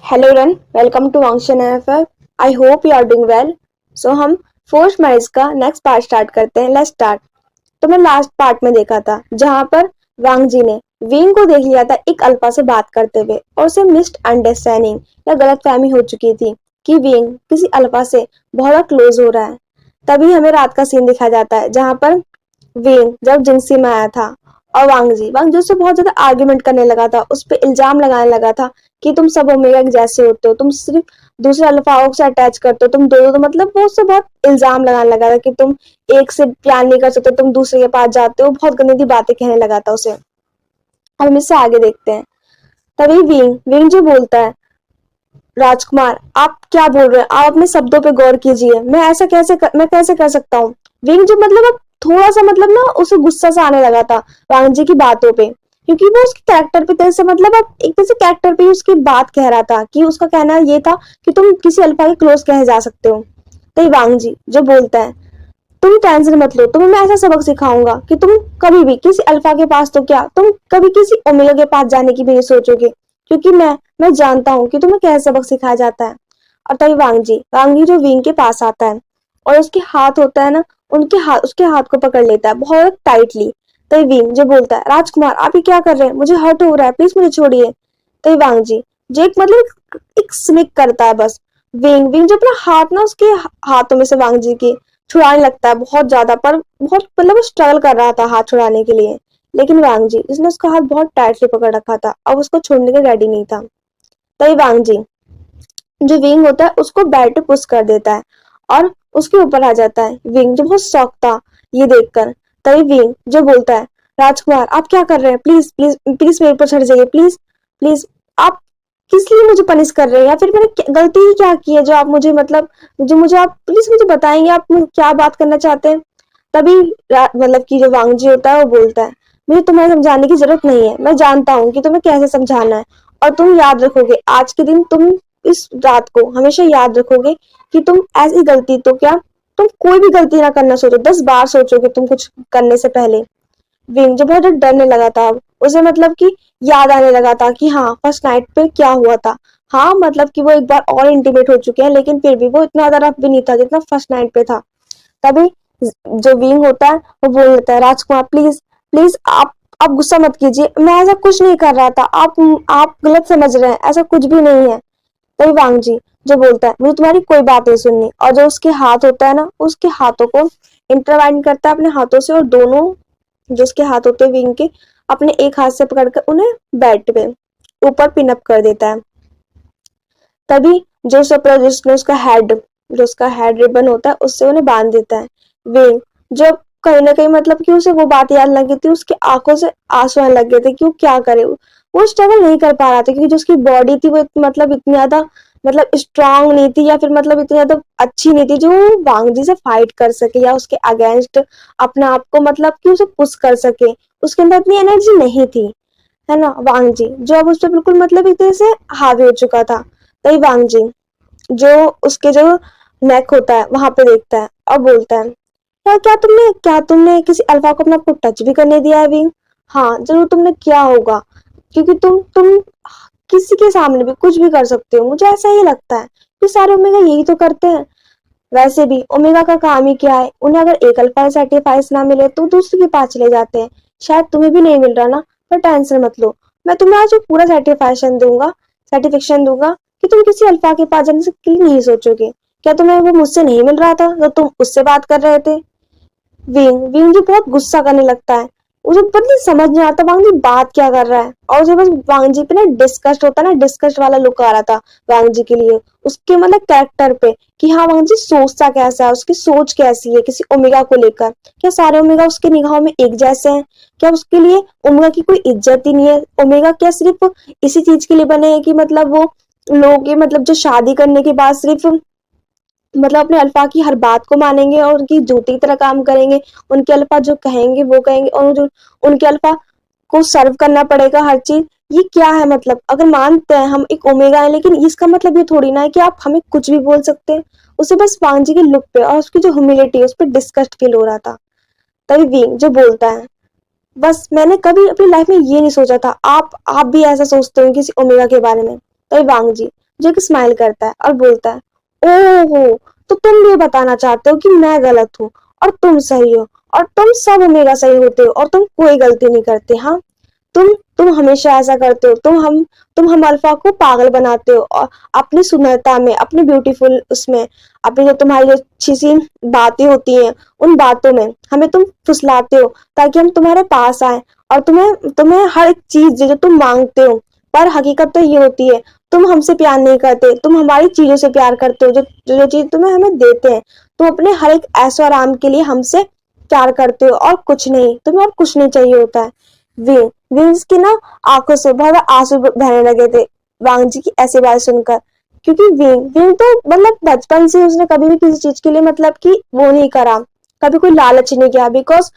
Hello रन, welcome to वांगशन FF. I hope you are doing well. So हम force marriage का next part start करते हैं। Let's start. तो मैं लास्ट पार्ट में देखा था जहां पर वांग जी ने विंग को देख लिया था एक अल्फा से बात करते हुए और उसे मिस्ड अंडरस्टैंडिंग या गलतफहमी हो चुकी थी कि विंग किसी अल्फा से बहुत क्लोज हो रहा है। तभी हमें रात का सीन दिखाया जाता है जहां पर विंग जब जिनसी में आया था और वांग जी उससे बहुत ज्यादा आर्ग्यूमेंट करने लगा था, उस पर इल्जाम लगाने लगा था कि तुम सब ओमेगा के जैसे होते हो, तुम सिर्फ दूसरे अल्फाओं से अटैच करते हो, तुम दो तो मतलब वो उससे बहुत इल्जाम लगाने लगा था कि तुम एक से प्यार नहीं कर सकते, तुम दूसरे के पास जाते हो, बहुत गंदी बातें कहने लगा था उसे। अब हम इससे आगे देखते हैं। तभी विंग विंग जो बोलता है, राजकुमार आप क्या बोल रहे हैं, आप अपने शब्दों पे गौर कीजिए, मैं कैसे कर सकता हूँ। विंग जो मतलब अब थोड़ा सा मतलब ना उसे गुस्सा सा आने लगा था वांग जी की बातों पे, क्योंकि वो उसके कैरेक्टर पे तरह से मतलब अब एक तरह से कैरेक्टर पे ही उसकी बात कह रहा था कि उसका कहना ये था कि तुम किसी अल्फा के क्लोज कहे जा सकते हो। तो ये वांग जी जो बोलता है, तुम टेंशन मत लो, तुम्हें मैं ऐसा सबक सिखाऊंगा कि तुम कभी भी किसी अल्फा के पास तो क्या, तुम कभी किसी ओमेगा के पास जाने की भी नहीं सोचोगे, क्योंकि मैं जानता हूँ कि तुम्हें कैसा सबक सिखाया जाता है। और तभी वांग जी जो विंग के पास आता है और उसके हाथ होता है ना, उनके हाथ उसके हाथ को पकड़ लेता है बहुत टाइटली। तभी विंग जो बोलता है, राजकुमार आप ये क्या कर रहे हैं, मुझे हर्ट हो रहा है, प्लीज मुझे छोड़िए। तभी वांग जी जो एक मतलब एक स्निक करता है बस। विंग विंग जो अपना हाथ ना उसके हाथों में से वांग जी की छुड़ाने लगता है बहुत ज्यादा, पर बहुत मतलब वो स्ट्रगल कर रहा था हाथ छुड़ाने के लिए, लेकिन वांग जी जिसने उसका हाथ बहुत टाइटली पकड़ रखा था अब उसको छोड़ने के रेडी नहीं था। तभी वांग जी जो विंग होता है उसको बेड पे पुश कर देता है और उसके ऊपर आ जाता है। विंग जो बहुत शॉक था ये देखकर। तभी विंग जो बोलता है, राजकुमार आप क्या कर रहे हैं, प्लीज प्लीज प्लीज मेरे ऊपर चढ़ जाइए, प्लीज प्लीज। आप किस लिए मुझे पनिश कर रहे हैं, या फिर मैंने गलती ही क्या की है जो आप मुझे मतलब जो मुझे आप प्लीज मुझे बताएंगे आप क्या बात करना चाहते हैं। तभी मतलब कि जो वांग जी होता है वो बोलता है, मुझे तुम्हें समझाने की जरूरत नहीं है, मैं जानता हूँ कि तुम्हें कैसे समझाना है, और तुम याद रखोगे आज के दिन, तुम इस रात को हमेशा याद रखोगे कि तुम ऐसी गलती तो क्या, तुम कोई भी गलती ना करना सोचो, 10 बार सोचोगे तुम कुछ करने से पहले। विंग जो बहुत डरने लगा था अब उसे मतलब कि याद आने लगा था कि हाँ फर्स्ट नाइट पे क्या हुआ था। हाँ मतलब कि वो एक बार और इंटीमेट हो चुके हैं, लेकिन फिर भी वो इतना ज्यादा रफ भी नहीं था जितना फर्स्ट नाइट पे था। तभी जो विंग होता है वो बोल देता है, राजकुमार प्लीज प्लीज आप गुस्सा मत कीजिए, मैं ऐसा कुछ नहीं कर रहा था, आप गलत समझ रहे हैं, ऐसा कुछ भी नहीं है। तभी वांग जी जो बोलता है, मुझे तुम्हारी कोई बात नहीं सुननी, और जो उसके हाथ होता है ना उसके हाथों को इंटरवाइन करता है अपने हाथों से, और दोनों जो उसके हाथ होते हैं विंग के अपने एक हाथ से पकड़कर उन्हें बेड पे ऊपर पिनअप कर देता है। तभी जो सप्रा जिसने उसका हेड जो उसका हेड रिबन होता है उससे उन्हें बांध देता है। विंग जब कहीं ना कहीं मतलब कि उसे वो बात याद लगी थी, उसकी आंखों से आंसू आने लग गए थे कि वो क्या करे, वो स्ट्रगल नहीं कर पा रहा था क्योंकि जो उसकी बॉडी थी वो मतलब इतनी ज्यादा मतलब स्ट्रांग नहीं थी, या फिर मतलब इतनी ज्यादा अच्छी नहीं थी जो वांग जी से फाइट कर सके या उसके अगेंस्ट अपने आप को मतलब कि उसे पुश कर सके, उसके अंदर इतनी एनर्जी नहीं थी, है ना। वांग जी जो अब उस पर बिल्कुल मतलब एक तरह से हावी हो चुका था। तभी वांग जी जो उसके जो नेक होता है वहां पे देखता है और बोलता है, क्या तुमने किसी अल्फा को अपना आपको टच भी करने दिया है विंग। हाँ जरूर तुमने किया होगा, क्योंकि तुम किसी के सामने भी कुछ भी कर सकते हो, मुझे ऐसा ही लगता है कि सारे ओमेगा यही तो करते हैं। वैसे भी ओमेगा का काम ही क्या है, उन्हें अगर एक अल्फा सर्टिफाइस ना मिले तो दूसरे के पास चले जाते हैं। शायद तुम्हें भी नहीं मिल रहा ना, पर टेंशन मत लो, मैं तुम्हें आज एक पूरा सर्टिफिकेशन दूंगा कि तुम किसी अल्फा के पास जाने के लिए नहीं सोचोगे। क्या तुम्हें वो मुझसे नहीं मिल रहा था जब तुम उससे बात कर रहे थे। विंग विंग जो बहुत गुस्सा करने लगता है, उसे पता समझ नहीं आता वांग जी बात क्या कर रहा है, और उसे बस वांग जी पे ना डिस्कस्ट होता है ना, डिस्कस्ट वाला लुक आ रहा था वांग जी के लिए उसके मतलब कैरेक्टर पे, कि हाँ वांग जी सोचता कैसा है, उसकी सोच कैसी है किसी ओमेगा को लेकर, क्या सारे ओमेगा उसके निगाहों में एक जैसे हैं, क्या उसके लिए ओमेगा की कोई इज्जत ही नहीं है, ओमेगा क्या सिर्फ इसी चीज के लिए बने हैं कि मतलब वो लोग ये मतलब जो शादी करने के बाद सिर्फ मतलब अपने अल्फा की हर बात को मानेंगे और उनकी जूती की तरह काम करेंगे, उनके अल्फा जो कहेंगे वो कहेंगे, और जो उनके अल्फा को सर्व करना पड़ेगा हर चीज। ये क्या है मतलब, अगर मानते हैं हम एक ओमेगा है, लेकिन इसका मतलब ये थोड़ी ना है कि आप हमें कुछ भी बोल सकते हैं। उसे बस वांग जी के लुक पे और उसकी जो ह्यूमिलिटी है उस पर डिस्कस्ट फील हो रहा था। तभी विंग जो बोलता है, बस मैंने कभी अपनी लाइफ में ये नहीं सोचा था आप भी ऐसा सोचते हो किसी ओमेगा के बारे में। तभी वांग जी जो कि स्माइल करता है और बोलता है, ओहो, तो तुम भी बताना चाहते हो कि मैं गलत हूँ और तुम सही हो, और तुम सब ओमेगा सही होते हो और तुम कोई गलती नहीं करते। हाँ, तुम हमेशा ऐसा करते हो। तुम हम अल्फा को पागल बनाते हो, और अपनी सुंदरता में, अपनी ब्यूटीफुल उसमें, अपनी जो तुम्हारी जो अच्छी सी बातें होती हैं, उन बातों में हमें तुम फुसलाते हो ताकि हम तुम्हारे पास आए, और तुम्हें तुम्हें हर एक चीज जो तुम मांगते हो। पर हकीकत तो ये होती है, तुम हमसे प्यार नहीं करते, तुम हमारी चीजों से प्यार करते हो, जो जो चीज तुम्हें हमें देते हैं। तुम अपने हर एक ऐशो आराम के लिए हमसे प्यार करते हो और कुछ नहीं, तुम्हें और कुछ नहीं चाहिए होता है। विंग विंग्स की ना आंखों से बहुत आंसू बहने लगे थे वांग जी की ऐसी बात सुनकर, क्योंकि विंग विंग तो मतलब बचपन से उसने कभी भी किसी चीज के लिए मतलब कि वो नहीं करा, कभी कोई लालच नहीं किया, बिकॉज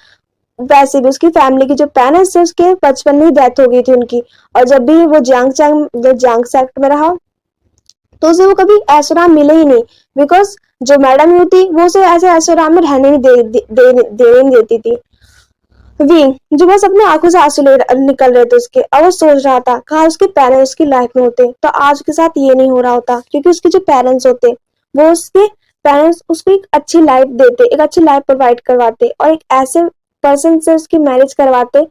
वैसे भी उसकी फैमिली की जो पेरेंट्स थे उसके बचपन में ही डेथ हो गई थी उनकी। और जब भी वो जियांग सेक्ट में रहा तो उसे वो कभी ऐशोराम मिले ही नहीं, बिकॉज जो मैडम ही थी वो उसे ऐसे ऐशोराम में रहने नहीं देने नहीं देती थी। विंग जो बस अपने आंखों से आंसू निकल रहे थे उसके, और वो सोच रहा था कहा उसके पेरेंट्स उसकी लाइफ में होते तो आज उसके साथ ये नहीं हो रहा होता, क्योंकि उसके जो पेरेंट्स होते वो उसके पेरेंट्स उसको एक अच्छी लाइफ देते, एक अच्छी लाइफ प्रोवाइड करवाते, और एक ऐसे पर्सन से उसकी मैरिज करवाते।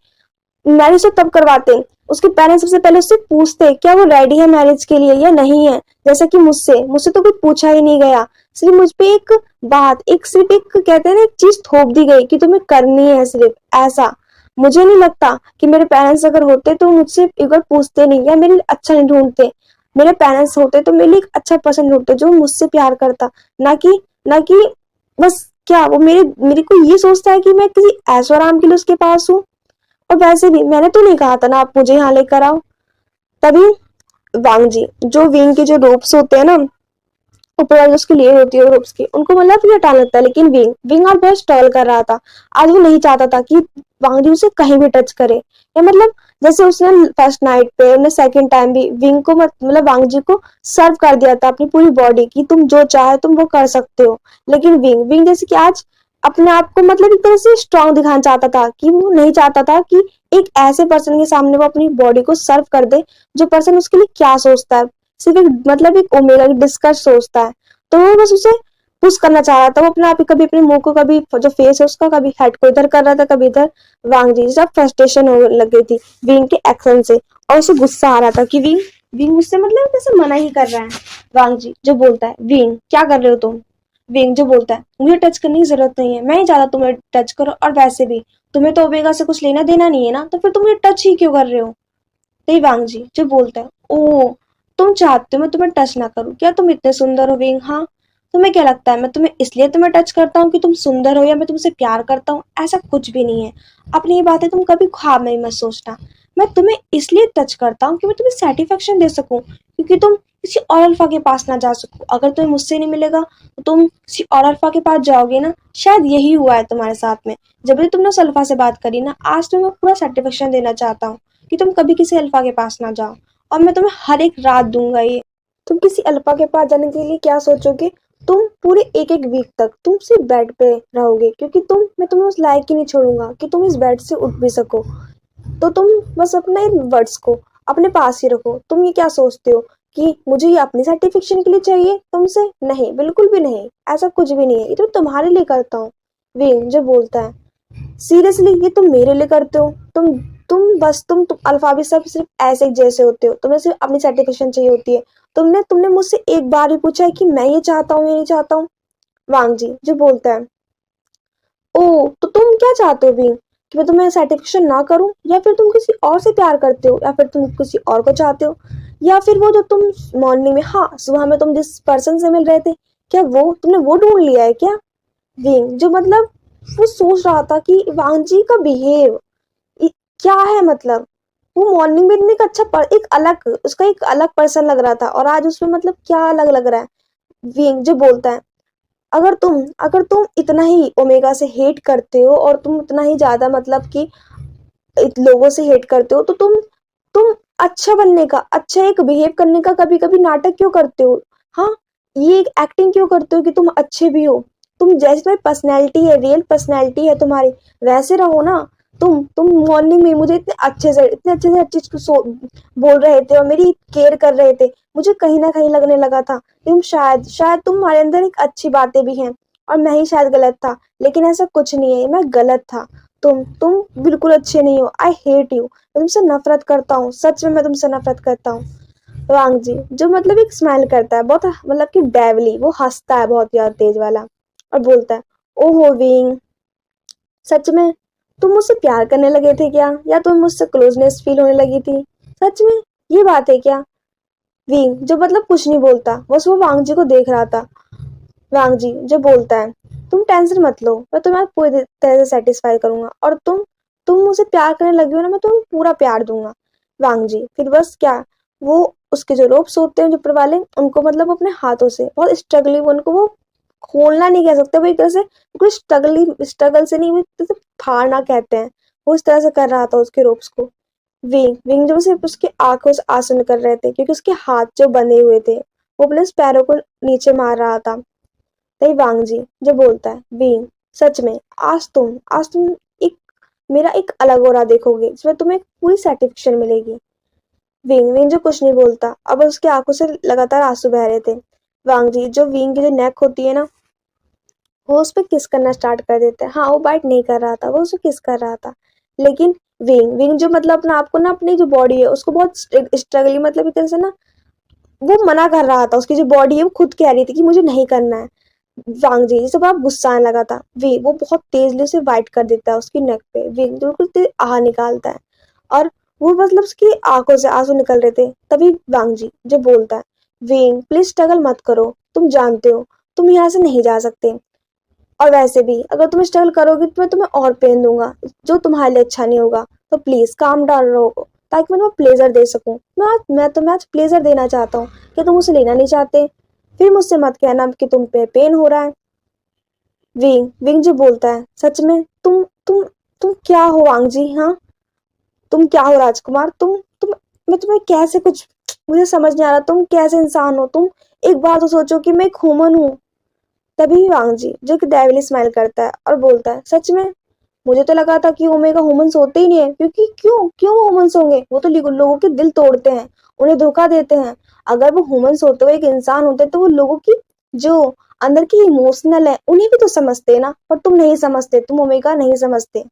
मैरिज तो तब करवाते, उसके पेरेंट्स सबसे पहले उससे पूछते क्या वो रेडी है मैरिज के लिए या नहीं है। जैसा कि मुझसे मुझसे तो कुछ पूछा ही नहीं गया, सिर्फ मुझ पे एक बात, एक सिर्फ एक कहते हैं ना, एक चीज थोप दी गई कि तुम्हें करनी है सिर्फ ऐसा। मुझे नहीं लगता कि मेरे पेरेंट्स अगर होते तो मुझसे एक बार पूछते नहीं, या मेरे लिए अच्छा नहीं ढूंढते। मेरे पेरेंट्स होते तो मेरे लिए एक अच्छा पर्सन ढूंढते जो मुझसे प्यार करता, ना कि बस क्या वो मेरे मेरे को ये सोचता है कि मैं किसी ऐशो आराम के लिए उसके पास हूँ। और वैसे भी मैंने तो नहीं कहा था ना आप मुझे यहाँ लेकर आओ। तभी वांग जी जो विंग के जो रोप्स होते हैं ना, ऊपर वाली उसकी लेयर होती है रोप्स की, उनको मतलब ये हटाना लगता है, लेकिन विंग विंग और बहुत स्टॉल कर रहा था। आज वो नहीं चाहता था कि वांग जी उसे कहीं भी टच करे, या मतलब जैसे उसने फर्स्ट नाइट पे सेकंड टाइम भी विंग को मतलब वांग जी को सर्व कर दिया था अपनी पूरी बॉडी की, तुम जो चाहे तुम वो कर सकते हो। लेकिन विंग विंग जैसे कि आज अपने आप को मतलब एक तरह से स्ट्रांग दिखाना चाहता था, कि वो नहीं चाहता था कि एक ऐसे पर्सन के सामने वो अपनी बॉडी को सर्व कर दे जो पर्सन उसके लिए क्या सोचता है, सिर्फ एक मतलब एक ओमेगा की डिस्कस सोचता है। तो वो बस उसे पुश करना चाह रहा था, वो अपने आप ही कभी अपने मुंह को, कभी जो फेस है उसका, कभी हेड को इधर कर रहा था, कभी इधर। वांग जी सब फ्रस्ट्रेशन हो लग गई थी विंग के एक्शन से, और उसे गुस्सा आ रहा था कि विंग विंग मुझसे मतलब जैसे मना ही कर रहा है। वांग जी जो बोलता है, विंग क्या कर रहे हो तुम। विंग जो बोलता है, मुझे टच करने की जरूरत नहीं है, मैं ही ज्यादा तुम्हें टच करो, और वैसे भी तुम्हें तो ओमेगा से कुछ लेना देना नहीं है ना, तो फिर तुम मुझे टच ही क्यों कर रहे हो। तो वांग जी जो बोलता है, ओ, तुम चाहते हो मैं तुम्हें टच ना करूं क्या, तुम इतने सुंदर हो विंग। हाँ, तुम्हें क्या लगता है मैं तुम्हें इसलिए तुम्हें टच करता हूँ कि तुम सुंदर हो, या मैं तुमसे प्यार करता हूँ, ऐसा कुछ भी नहीं है। अपनी ये बातें तुम कभी ख्वाब में ही मत सोचना। मैं तुम्हें इसलिए टच करता हूँ कि मैं तुम्हें सेटिस्फेक्शन दे सकूं, क्योंकि तुम किसी और अल्फा के पास ना जा सको। अगर तुम्हें मुझसे नहीं मिलेगा तो तुम किसी और अल्फा के पास जाओगे ना, शायद यही हुआ है तुम्हारे साथ में। जब भी तुमने उस अल्फा से बात करी ना, आज तुम्हें पूरा सेटिस्फेक्शन देना चाहता हूँ कि तुम कभी किसी अल्फा के पास ना जाओ, और मैं तुम्हें हर एक रात दूंगा ये। तुम किसी अल्फा के पास जाने के लिए क्या सोचोगे, तुम पूरे एक एक वीक तक तुम सिर्फ बेड पे रहोगे, क्योंकि मैं तुम्हें उस लायक ही नहीं छोड़ूंगा कि तुम इस बेड से उठ भी सको। तो तुम बस अपने इन वर्ड्स को अपने पास ही रखो। तुम ये क्या सोचते हो कि मुझे ये अपनी सेटिस्फेक्शन के लिए चाहिए तुमसे, नहीं बिल्कुल भी नहीं, ऐसा कुछ भी नहीं है, ये तो तुम्हारे लिए करता हूँ। विंग जो बोलता है, सीरियसली ये तुम मेरे लिए करते हो, तुम अल्फा भी सब सिर्फ ऐसे ही जैसे होते हो, तुम्हें सिर्फ अपनी सेटिस्फेक्शन चाहिए होती है। तुमने तुमने मुझसे एक बार ही पूछा है कि मैं ये चाहता हूँ, ये नहीं चाहता हूँ। वांग जी जो बोलता है, ओ, तो तुम क्या चाहते हो भी, कि मैं तुम्हें सेटिस्फेक्शन ना करूं, या फिर तुम किसी और से प्यार करते हो, या फिर तुम किसी और को चाहते हो, या फिर वो जो तुम मॉर्निंग में, हाँ सुबह में तुम जिस पर्सन से मिल रहे थे, क्या वो तुमने वो ढूंढ लिया है क्या। विंग जो मतलब वो सोच रहा था कि वांग जी का बिहेव क्या है, मतलब वो मॉर्निंग में इतने एक एक अलग उसका एक अलग पर्सन लग रहा था, और आज उसमें मतलब क्या अलग लग रहा है। विंग जो बोलता है, अगर तुम इतना ही ओमेगा से हेट करते हो, और तुम उतना ही ज्यादा मतलब कि लोगों से हेट करते हो, तो तुम अच्छा बनने का, अच्छा एक बिहेव करने का कभी कभी नाटक क्यों करते हो। हाँ, ये एक एक्टिंग क्यों करते हो कि तुम अच्छे भी हो। तुम जैसी तुम्हारी पर्सनैलिटी है, रियल पर्सनैलिटी है तुम्हारी, वैसे रहो ना। तुम मॉर्निंग में मुझे इतने अच्छे से हर चीज को बोल रहे थे और मेरी केयर कर रहे थे। मुझे कहीं ना कहीं लगने लगा था कि तुम शायद तुम्हारे अंदर एक अच्छी बातें भी हैं और मैं ही शायद गलत था, लेकिन ऐसा कुछ नहीं है, मैं गलत था। तुम बिल्कुल अच्छे नहीं हो। आई हेट यू, मैं तुमसे नफरत करता हूँ, सच में मैं तुमसे नफरत करता हूँ। वांग जी जो मतलब एक स्माइल करता है बहुत, मतलब कि डेवली, वो हंसता है बहुत ज्यादा तेज वाला और बोलता है, ओहो विंग, सच में तुम मुझसे प्यार करने लगे थे क्या, या तुम्हें मुझसे क्लोजनेस फील होने लगी थी? सच में ये बात है क्या? विंग जो मतलब कुछ नहीं बोलता, बस वो वांग जी को देख रहा था। वांग जी जो बोलता है, तुम टेंशन मत लो, मैं तुम्हें आज पूरी तरह से सेटिस्फाई करूंगा, और तुम मुझसे प्यार करने लगी हो ना, मैं तुम्हें पूरा प्यार दूंगा। वांग जी फिर बस क्या, वो उसके जो रोप्स होते हैं जो ऊपर वाले, उनको मतलब अपने हाथों से बहुत स्ट्रगली, उनको वो खोलना नहीं कह सकते, वो एक तरह से बिल्कुल स्ट्रगल से नहीं, वो एक तरह से फाड़ना कहते हैं, वो इस तरह से कर रहा था उसके रोप्स को। विंग विंग जो सिर्फ उसकी आंखों से आंसू निकल रहे थे, क्योंकि उसके हाथ जो बंधे हुए थे, वो अपने उस पैरों को नीचे मार रहा था। तभी वांग जी जो बोलता है, विंग सच में आज तुम एक मेरा एक अलग ओरा देखोगे, जिसमें तुम्हें एक पूरी सेटिस्फेक्शन मिलेगी। विंग विंग जो कुछ नहीं बोलता, अब उसकी आंखों से लगातार आंसू बह रहे थे। वांग जी जो विंग की जो नेक होती है ना, वो उस पर किस करना स्टार्ट कर देते हैं। हाँ वो बाइट नहीं कर रहा था, वो उसे किस कर रहा था, लेकिन विंग विंग जो मतलब अपना आपको ना, अपनी जो बॉडी है उसको बहुत स्ट्रगली, मतलब एक तरह से ना, वो मना कर रहा था, उसकी जो बॉडी है वो खुद कह रही थी कि मुझे नहीं करना है। वांग जी जिसे बड़ा गुस्सा आने लगा था, वे वो बहुत तेजली उसे वाइट कर देता है उसकी नेक पे, वे बिल्कुल तेज आह निकालता है, और वो मतलब उसकी आंखों से आंसू निकल रहे थे। तभी वांग जी जो बोलता है, वेंग प्लीज स्ट्रगल मत करो, तुम जानते हो तुम यहाँ से नहीं जा सकते, और वैसे भी अगर तुम स्ट्रगल करोगी तो मैं तुम्हें और पेन दूंगा, जो तुम्हारे लिए अच्छा नहीं होगा। तो प्लीज काम डाउन रहो, ताकि मैं तुम्हें प्लेजर दे सकूं। मैं तुम्हें आज प्लेजर देना चाहता हूँ, कि तुम उसे लेना नहीं चाहते? फिर मुझसे मत कहना कि तुम पे पेन हो रहा है। विंग विंग जो बोलता है, सच में तुम क्या हो वांग जी? हाँ तुम क्या हो राजकुमार? तुम मैं तुम्हें कैसे कुछ, मुझे समझ नहीं आ रहा तुम कैसे इंसान हो। तुम एक बार तो सोचो कि मैं एक ह्यूमन हूँ। तभी वांग जी जो कि डेविली स्माइल करता है और बोलता है, सच में मुझे तो लगा था कि ओमेगा ह्यूमंस होते ही नहीं है, क्योंकि क्यों क्यों वो ह्यूमंस होंगे? वो तो लोगों के दिल तोड़ते हैं, उन्हें धोखा देते हैं। अगर वो ह्यूमंस होते हुए एक इंसान होते तो वो लोगों की जो अंदर की इमोशनल है उन्हें भी तो समझते ना, पर तुम नहीं समझते, तुम ओमेगा नहीं समझते।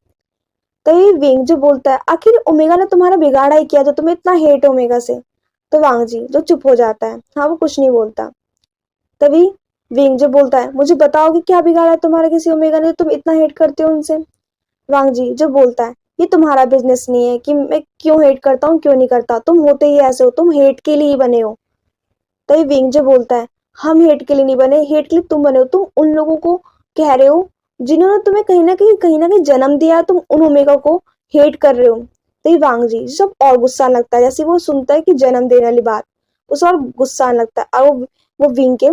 तभी विंग जो बोलता है, आखिर ओमेगा ने तुम्हारा बिगाड़ा ही किया जो तुम्हें इतना हेट ओमेगा से? तो वांग जी जो चुप हो जाता है, हाँ वो कुछ नहीं बोलता। तभी विंग जो बोलता है, मुझे बताओ कि क्या बिगाड़ा है तुम्हारे किसी ओमेगा ने, तुम इतना हेट करते हो उनसे? वांग जी जो बोलता है, ये तुम्हारा बिजनेस नहीं है कि मैं क्यों हेट करता हूँ क्यों नहीं करता, तुम होते ही ऐसे हो, तुम हेट के लिए ही बने हो। तभी विंग जो बोलता है, हम हेट के लिए नहीं बने, हेट के लिए तुम बने हो, तुम उन लोगों को कह रहे हो जिन्होंने तुम्हें कहीं ना कहीं जन्म दिया, तुम उन ओमेगा को हेट कर रहे हो। तभी वांग जी सब और गुस्सा लगता है, जैसे वो सुनता है कि जन्म देने वाली बात, उसे और गुस्सा आने लगता है, और वो विंग के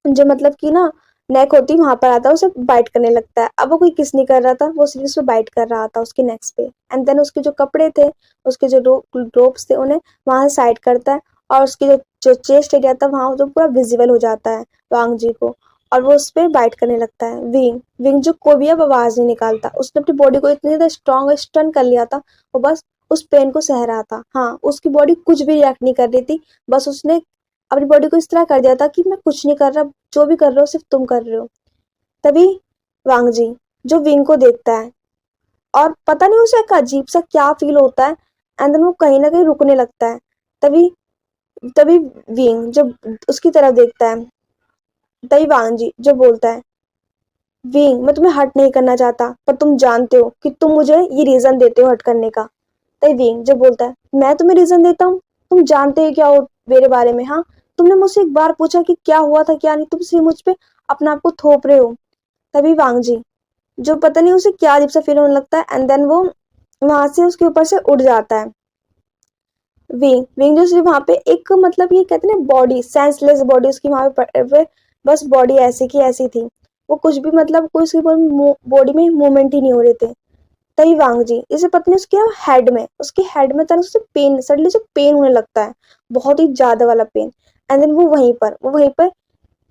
जो मतलब कि ना नेक होती वहां पर आता है, उसे बाइट करने लगता है। अब वो कोई किस नहीं कर रहा था, वो सिर्फ उस पे बाइट कर रहा था उसके नेक्स पे, एंड देन उसके जो कपड़े थे, उसके जो रोप्स थे, उन्हें वहां से साइड करता है, और उसकी जो चेस्ट एरिया था वहां जो पूरा विजिबल हो जाता है वांग जी को, और वो उस पर बाइट करने लगता है। विंग विंग जो कोई भी अब आवाज नहीं निकालता, उसने अपनी बॉडी को इतनी ज्यादा स्ट्रॉन्ग स्टन कर लिया था, वो बस उस पेन को सह रहा था। हाँ उसकी बॉडी कुछ भी रिएक्ट नहीं कर रही थी, बस उसने अपनी बॉडी को इस तरह कर दिया था कि मैं कुछ नहीं कर रहा, जो भी कर रहे हो सिर्फ तुम कर रहे हो। तभी वांग जी जो विंग को देखता है, और पता नहीं उसे एक अजीब सा क्या फील होता है, एंड देन वो कहीं ना कहीं रुकने लगता है। तभी तभी विंग जब उसकी तरफ देखता है, तभी वांग जी जो बोलता है, विंग मैं तुम्हें हर्ट नहीं करना चाहता, पर तुम जानते हो कि तुम मुझे ये रीजन देते हो हर्ट करने का। तभी विंग जो बोलता है, मैं तुम्हें रीजन देता हूँ? तुम जानते हो क्या हो मेरे बारे में? हाँ तुमने मुझसे एक बार पूछा कि क्या हुआ था क्या नहीं, तुम सिर्फ मुझ पे अपना आप को थोप रहे हो। तभी वांग जी जो पता नहीं उसे क्या अजीब सा फील होने लगता है, एंड देन वो वहां से उसके ऊपर से उड़ जाता है। विंग विंग जो सिर्फ वहां पे एक मतलब ये कहते हैं ना बॉडी, सेंसलेस बॉडी उसकी वहां पे बस बॉडी ऐसी की ऐसी थी, वो कुछ भी मतलब कोई उसकी बॉडी में मूवमेंट ही नहीं हो रहे थे। तभी वांग जी इसे पत्नी उसके उसके हेड में तरह से पेन, सडनली से पेन होने लगता है, बहुत ही ज्यादा वाला पेन, एंड देन वो वहीं पर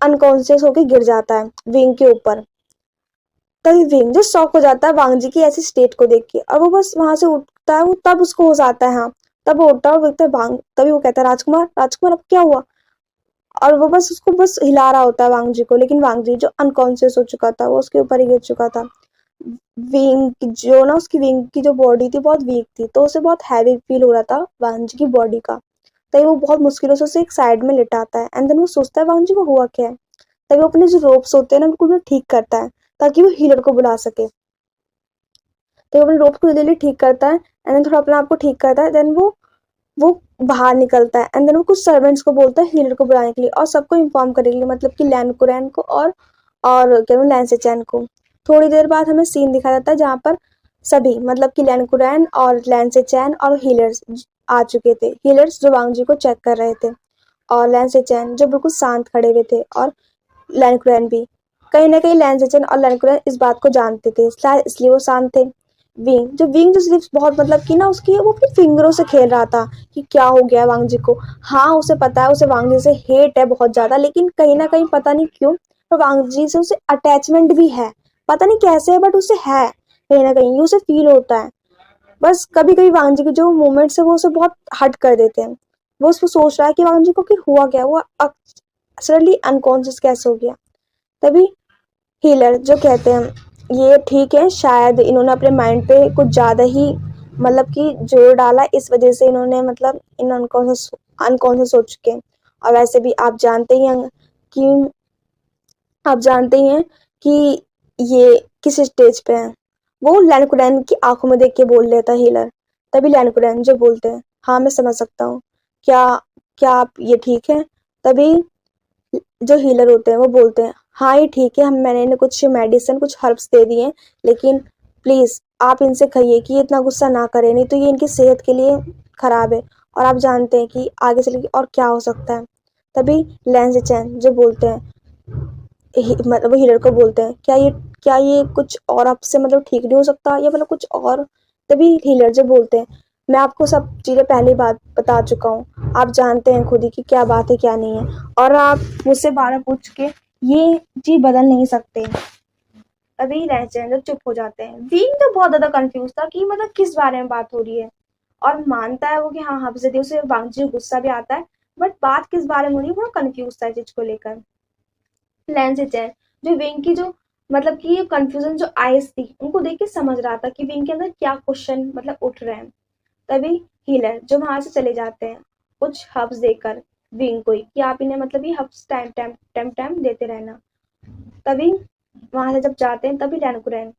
अनकॉन्शियस होके गिर जाता है विंग के ऊपर। तभी विंग जो शॉक हो जाता है वांग जी की ऐसी स्टेट को देख के, और वो बस वहां से उठता है, वो तब उसको हो जाता है, हाँ तब वो उठता है और बोलता है वांग, तभी वो कहता है राजकुमार राजकुमार अब क्या हुआ। और वो बस उसको बस हिला रहा होता है वांग जी को, लेकिन वांग जी जो अनकॉन्शियस हो चुका था, वो उसके ऊपर ही गिर चुका था। विंग जो ना उसकी विंग की जो बॉडी थी बहुत वीक थी, तो उसे बहुत हैवी फील हो रहा था वांग जी की बॉडी का। तभी वो बहुत मुश्किलों से उसे एक साइड में लिटाता है, एंड देन वो सोचता है वांग जी को हुआ क्या है। तभी वो अपने जो रोप्स होते हैं ना बिल्कुल भी ठीक करता है, ताकि वो हीलर को बुला सके। तो वो अपने रोप को जल्दी ठीक करता है, एंड देन थोड़ा अपने आप को ठीक करता है, देन वो बाहर निकलता है, एंड देन वो कुछ सर्वेंट्स को बोलता है हीलर को बुलाने के लिए और सबको इन्फॉर्म करने के लिए, मतलब कि लैन कुरैन को और क्या लैन से चैन को। थोड़ी देर बाद हमें सीन दिखा जाता है जहाँ पर सभी मतलब कि लैन कुरैन और लैन से चैन और हीलर्स आ चुके थे। हीलर्स जो वांग जी को चेक कर रहे थे, और लैन से चैन जो बिल्कुल शांत खड़े हुए थे, और लैन कुरैन भी। कहीं ना कहीं लैन से चैन और लैन कुरैन इस बात को जानते थे, शायद इसलिए वो शांत थे। विंग जो सिर्फ बहुत मतलब कि ना उसकी वो अपने फिंगरों से खेल रहा था कि क्या हो गया वांग जी को। हाँ उसे पता है उसे वांग जी से हेट है बहुत ज्यादा, लेकिन कहीं ना कहीं पता नहीं क्यों पर वांग जी से उसे अटैचमेंट भी है। पता नहीं कैसे है बट उसे है, कहीं ना कहीं ये उसे फील होता है। बस कभी कभी वांग जी के जो मोमेंट्स है वो उसे बहुत हट कर देते हैं। वो उसको सोच रहा है कि वांग जी को कि हुआ क्या, वो सडनली अनकॉन्शियस कैसे हो गया। तभी हीलर जो कहते हैं ये ठीक है, शायद इन्होंने अपने माइंड पे कुछ ज़्यादा ही मतलब कि जोर डाला, इस वजह से इन्होंने मतलब इन अनकॉन्शियस हो चुके हैं। और वैसे भी कि आप जानते ही हैं कि ये किस स्टेज पे हैं। वो लैनकुरैन की आंखों में देख के बोल लेता हीलर। तभी लैनकुरैन जो बोलते हैं हाँ मैं समझ सकता हूँ, क्या क्या आप ये ठीक है। तभी जो हीलर होते हैं वो बोलते हैं हाँ ये ठीक है, हम मैंने इन्हें कुछ मेडिसिन कुछ हर्ब्स दे दिए हैं, लेकिन प्लीज आप इनसे कहिए कि ये इतना गुस्सा ना करें, नहीं तो ये इनकी सेहत के लिए खराब है, और आप जानते हैं कि आगे चल के और क्या हो सकता है। तभी लैंस चैन जो बोलते हैं मतलब वो हीलर को बोलते हैं क्या ये कुछ और आपसे मतलब ठीक नहीं हो सकता या मतलब कुछ और। तभी हीलर जो बोलते हैं मैं आपको सब चीज़ें पहले बात बता चुका हूँ, आप जानते हैं खुद ही कि क्या बात है क्या नहीं है, और आप मुझसे बारह पूछ के ये चीज बदल नहीं सकते। तभी लहचेन जब चुप हो जाते हैं। वीन तो बहुत ज्यादा कंफ्यूज था कि मतलब किस बारे में बात हो रही है, और मानता है वो कि हाँ हफ्जदी उसे वांगजी को गुस्सा भी आता है, बट बात किस बारे में हो रही है वो कंफ्यूज था इस चीज को लेकर। लेंस चैन जो विंग की जो मतलब कि ये कंफ्यूजन जो आइज थी उनको देख के समझ रहा था कि विंग के अंदर क्या क्वेश्चन मतलब उठ रहे हैं। तभी हीलर जो वहां से चले जाते हैं कुछ हब्स देकर विंग को कि आप इन्हें मतलब ये hubs time time time time देते रहना। तभी वहां से जब जाते हैं तभी लैनकुरैन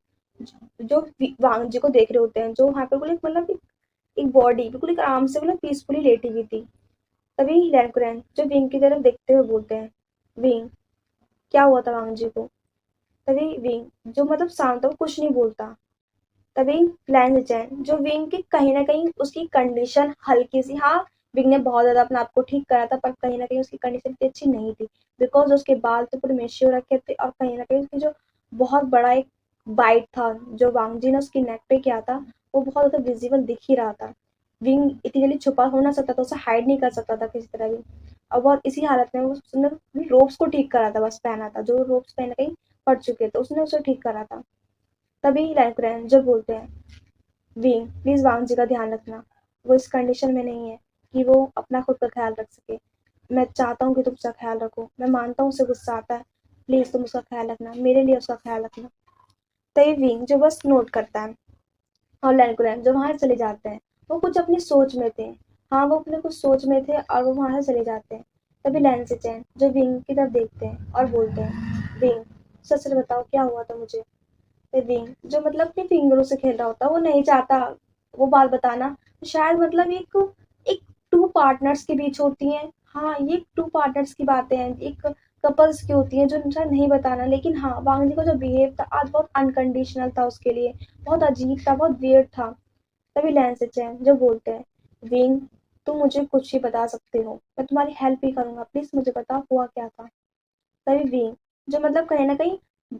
जो वांग जी को देख रहे होते हैं, जो वहां पर बिल्कुल मतलब एक बॉडी बिल्कुल एक आराम से मतलब पीसफुली लेटी हुई थी। तभी लैनकुरैन जो विंग की तरफ देखते हुए बोलते हैं विंग क्या हुआ था वांग जी को। तभी विंग जो मतलब शांत हो कुछ नहीं बोलता। तभी लैंस चैन जो विंग की कहीं ना कहीं उसकी कंडीशन हल्की सी, हाँ विंग ने बहुत ज्यादा अपने आप को ठीक करा था पर कहीं ना कहीं उसकी कंडीशन इतनी अच्छी नहीं थी, बिकॉज उसके बाल तो पूरे मेशे हो रखे थे, और कहीं ना कहीं उसकी जो बहुत बड़ा एक बाइट था जो वांग जी ने उसकी नेक पे किया था वो बहुत ज्यादा विजिबल दिख ही रहा था। विंग इतनी जल्दी छुपा हो ना सकता था, उसे हाइड नहीं कर सकता था किसी तरह भी। और बहुत इसी हालत में उसने रोप्स को ठीक करा था, बस पहना था जो रोप्स पहन कहीं फट चुके थे उसने उसे ठीक करा था। तभी लैंकुरैन जब बोलते हैं विंग प्लीज वांग जी का ध्यान रखना, वो इस कंडीशन में नहीं है कि वो अपना खुद का ख्याल रख सके। मैं चाहता हूँ कि तुम उसका ख्याल रखो, मैं मानता हूँ उसे गुस्सा आता है, प्लीज तुम उसका ख्याल रखना, मेरे लिए उसका ख्याल रखना। तभी विंग जो बस नोट करता है, और लैंकुरैन जो वहां चले जाते हैं वो कुछ अपनी सोच में थे। हाँ वो अपने कुछ सोच में थे और वो वहां से चले जाते हैं। तभी लैन से चैन जो विंग की तरफ देखते हैं और बोलते हैं विंग सच सच बताओ क्या हुआ था मुझे। विंग जो मतलब अपने फिंगरों से खेल रहा होता वो नहीं चाहता वो बात बताना, शायद मतलब एक एक टू पार्टनर्स के बीच होती हैं। हाँ ये टू पार्टनर्स की बातें हैं, एक कपल्स की होती हैं जो शायद नहीं बताना, लेकिन हाँ वांग जी का जो बिहेव था आज बहुत अनकंडीशनल था उसके लिए, बहुत अजीब था बहुत वियर्ड था। तभी लैंस चैन जो बोलते हैं विंग तुम मुझे कुछ ही बता सकते हो, मैं तुम्हारी हेल्प ही करूंगा, प्लीज मुझे बताओ हुआ क्या था। तभी विंग जो मतलब कहीं ना कहीं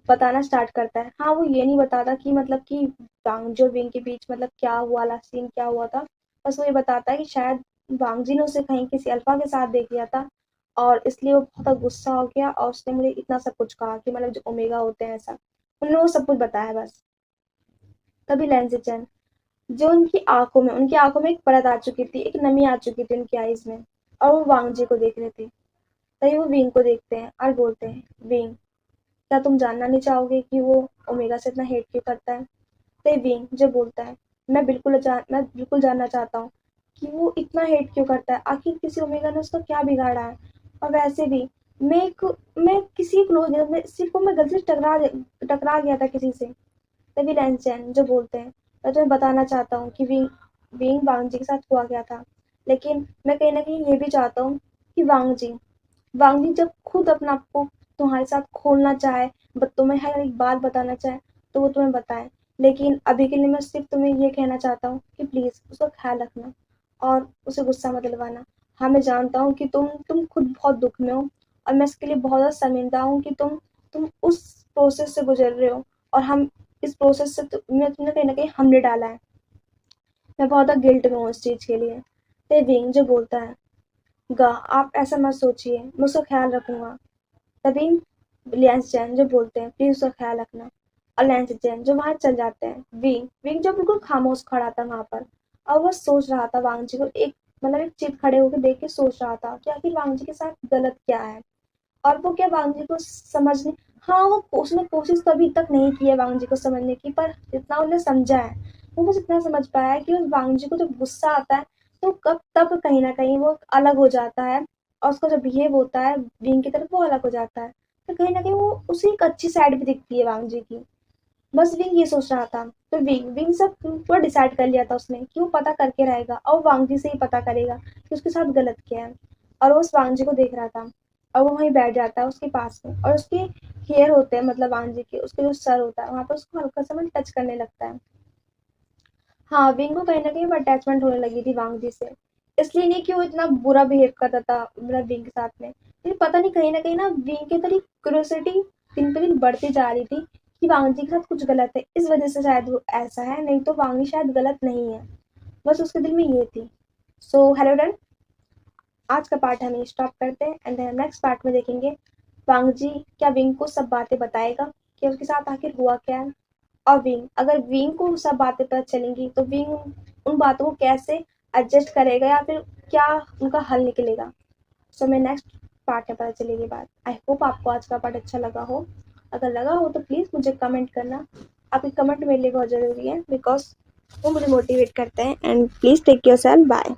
बताना स्टार्ट करता है। हाँ वो ये नहीं बताता कि मतलब कि वांग जी और विंग के बीच मतलब क्या हुआ, लास्ट सीन क्या हुआ था। बस वो ये बताता है कि शायद वांग जी ने उसे कहीं किसी अल्फा के साथ देख लिया था, और इसलिए वो बहुत गुस्सा हो गया और उसने मुझे इतना सब कुछ कहा कि मतलब जो ओमेगा होते हैं ऐसा। उन्होंने वो सब कुछ बताया बस। तभी लैंसचैन, जो उनकी आंखों में एक परत आ चुकी थी, एक नमी आ चुकी थी उनकी आईज में, और वो वांग जी को देख रहे थे। तभी वो विंग को देखते हैं और बोलते हैं, विंग, क्या तुम जानना नहीं चाहोगे कि वो ओमेगा से इतना हेट क्यों करता है? तभी विंग जो बोलता है, मैं बिल्कुल जानना चाहता हूँ कि वो इतना हेट क्यों करता है, आखिर किसी ओमेगा ने उसका क्या बिगाड़ा है? और वैसे भी मैं किसी क्लोज नहीं, मैं सिर्फ मैं गलती से टकरा गया था किसी से। तभी लैंसचैन जो बोलते हैं, मैं तुम्हें बताना चाहता हूँ कि विंग विंग वांग जी के साथ हुआ क्या था, लेकिन मैं कहीं ना कहीं ये भी चाहता हूँ कि वांग जी जब खुद अपना आपको तुम्हारे साथ खोलना चाहे, तुम्हें हर एक बात बताना चाहे, तो वो तुम्हें बताए। लेकिन अभी के लिए मैं सिर्फ तुम्हें ये कहना चाहता हूँ कि प्लीज उसका ख्याल रखना और उसे गुस्सा मत दिलवाना। हाँ, मैं जानता हूँ कि तुम खुद बहुत दुख में हो, और मैं इसके लिए बहुत ज़्यादा शर्मिंदा हूँ कि तुम उस प्रोसेस से गुजर रहे हो, और हम इस प्रोसेस से में तुमने कहीं ना कहीं हमने डाला है। मैं बहुत ज़्यादा गिल्ट में हूँ इस चीज़ के लिए। ते विंग जो बोलता है, गा, आप ऐसा मत सोचिए, मैं उसका ख्याल रखूंगा। तभी लियांस चैन जो बोलते हैं, प्लीज उसका ख्याल रखना। और लैंस चैन जो वहां चल जाते हैं। विंग विंग जो बिल्कुल खामोश खड़ा था वहां पर, और वो सोच रहा था वांग जी को, एक मतलब एक चित खड़े होकर देख के सोच रहा था कि आखिर वांग जी के साथ गलत क्या है, और वो क्या वांग जी को समझने, हाँ, वो उसने कोशिश तो अभी तक नहीं की है वांग जी को समझने की, पर जितना उन्हें समझा है, वो बस इतना समझ पाया है कि उस वांग जी को जब गुस्सा आता है, तो कब तब कहीं ना कहीं वो अलग हो जाता है, और उसका जो बिहेव होता है विंग की तरफ, वो अलग हो जाता है। तो कहीं ना कहीं वो उसे एक अच्छी साइड भी दिखती है वांग जी की। बस विंग ये सोच रहा था। तो विंग विंग सब पूरा डिसाइड कर लिया था उसने कि वो पता करके रहेगा, और वांग जी से ही पता करेगा कि उसके साथ गलत क्या है। और वो उस वांग जी को देख रहा था, और वो वहीं बैठ जाता है उसके पास में, और उसके हेयर होते हैं, मतलब वांग जी के, उसके जो सर होता है वहां पर उसको हल्का सा टच करने लगता है। हाँ, विंग को कहीं न कहीं अटैचमेंट होने लगी थी वांग जी से। इसलिए नहीं कि वो इतना बुरा बिहेव करता था मतलब विंग के साथ में। लेकिन पता नहीं कहीं न कहीं ना विंग के अंदर एक क्यूरियोसिटी दिन पे दिन बढ़ती जा रही थी कि वांग जी के साथ कुछ गलत है। इस वज़ह से शायद वो ऐसा है, नहीं तो वांग जी शायद गलत नहीं है। बस उसके दिल में ये थी। सो हेलो डन, आज का पार्ट हम यहीं स्टॉप करते हैं, एंड देन नेक्स्ट पार्ट में देखेंगे वांग जी क्या विंग को सब बातें बताएगा कि उसके साथ आखिर हुआ क्या है। और विंग, अगर विंग को सब बातें पता चलेंगी, तो विंग उन बातों को कैसे एडजस्ट करेगा, या फिर क्या उनका हल निकलेगा। सो मैं नेक्स्ट पार्ट में पता चलेगी बात। आई होप आपको आज का पार्ट अच्छा लगा हो। अगर लगा हो तो प्लीज़ मुझे कमेंट करना। आपके कमेंट मेरे लिए बहुत ज़रूरी है, बिकॉज वो मुझे मोटिवेट करते हैं। And please take yourself, bye.